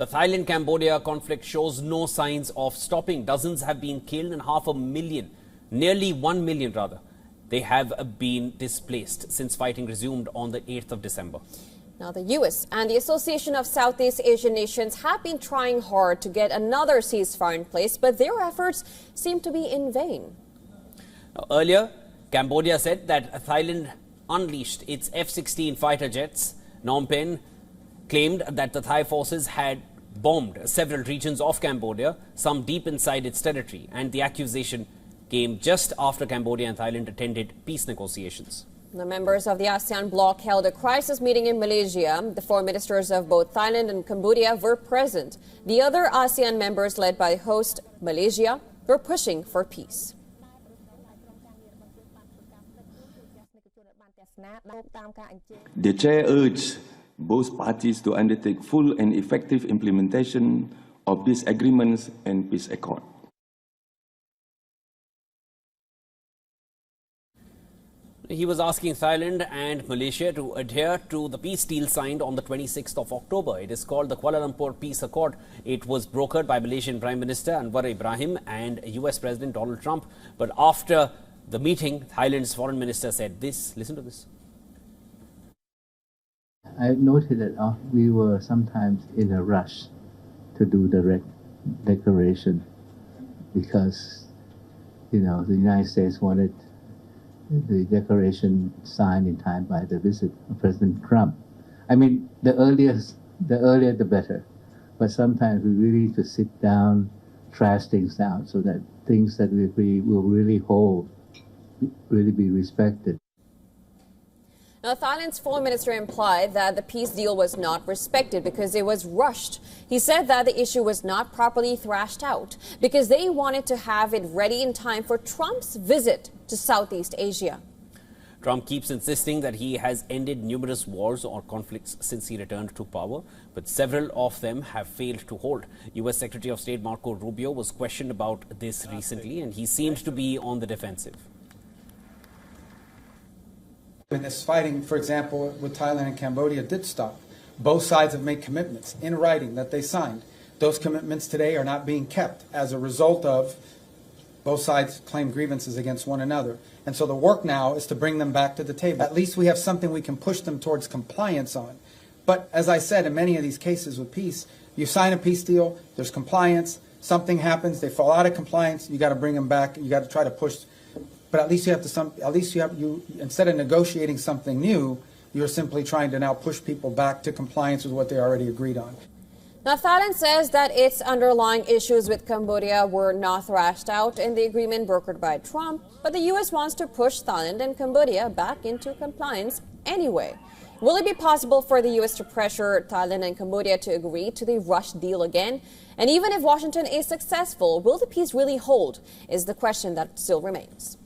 The Thailand-Cambodia conflict shows no signs of stopping. Dozens have been killed and 500,000, nearly 1 million rather, they have been displaced since fighting resumed on the 8th of December. Now, the U.S. and the Association of Southeast Asian Nations have been trying hard to get another ceasefire in place, but their efforts seem to be in vain. Now, earlier, Cambodia said that Thailand unleashed its F-16 fighter jets. Phnom Penh claimed that the Thai forces had bombed several regions of Cambodia, some deep inside its territory, and the accusation came just after Cambodia and Thailand attended peace negotiations. The members of the ASEAN bloc held a crisis meeting in Malaysia. The foreign ministers of both Thailand and Cambodia were present. The other ASEAN members, led by host Malaysia, were pushing for peace. The chair urged both parties to undertake full and effective implementation of these agreements and peace accord. He was asking Thailand and Malaysia to adhere to the peace deal signed on the 26th of October. It is called the Kuala Lumpur Peace Accord. It was brokered by Malaysian Prime Minister Anwar Ibrahim and US President Donald Trump. But after the meeting, Thailand's foreign minister said this. Listen to this. I noted that we were sometimes in a rush to do the declaration because, the United States wanted the declaration signed in time by the visit of President Trump. I mean, the earlier the better. But sometimes we really need to sit down, trash things out so that things that we will really hold, really be respected. Now, Thailand's foreign minister implied that the peace deal was not respected because it was rushed. He said that the issue was not properly thrashed out because they wanted to have it ready in time for Trump's visit to Southeast Asia. Trump keeps insisting that he has ended numerous wars or conflicts since he returned to power, but several of them have failed to hold. U.S. Secretary of State Marco Rubio was questioned about this recently, and he seemed to be on the defensive. When this fighting, for example, with Thailand and Cambodia did stop, both sides have made commitments in writing that they signed. Those commitments today are not being kept as a result of both sides claim grievances against one another. And so the work now is to bring them back to the table. At least we have something we can push them towards compliance on. But as I said, in many of these cases with peace, you sign a peace deal, there's compliance, something happens, they fall out of compliance, you got to bring them back, you got to try to push. But at least instead of negotiating something new, you're simply trying to now push people back to compliance with what they already agreed on. Now, Thailand says that its underlying issues with Cambodia were not thrashed out in the agreement brokered by Trump, but the U.S. wants to push Thailand and Cambodia back into compliance anyway. Will it be possible for the U.S. to pressure Thailand and Cambodia to agree to the rushed deal again? And even if Washington is successful, will the peace really hold, is the question that still remains.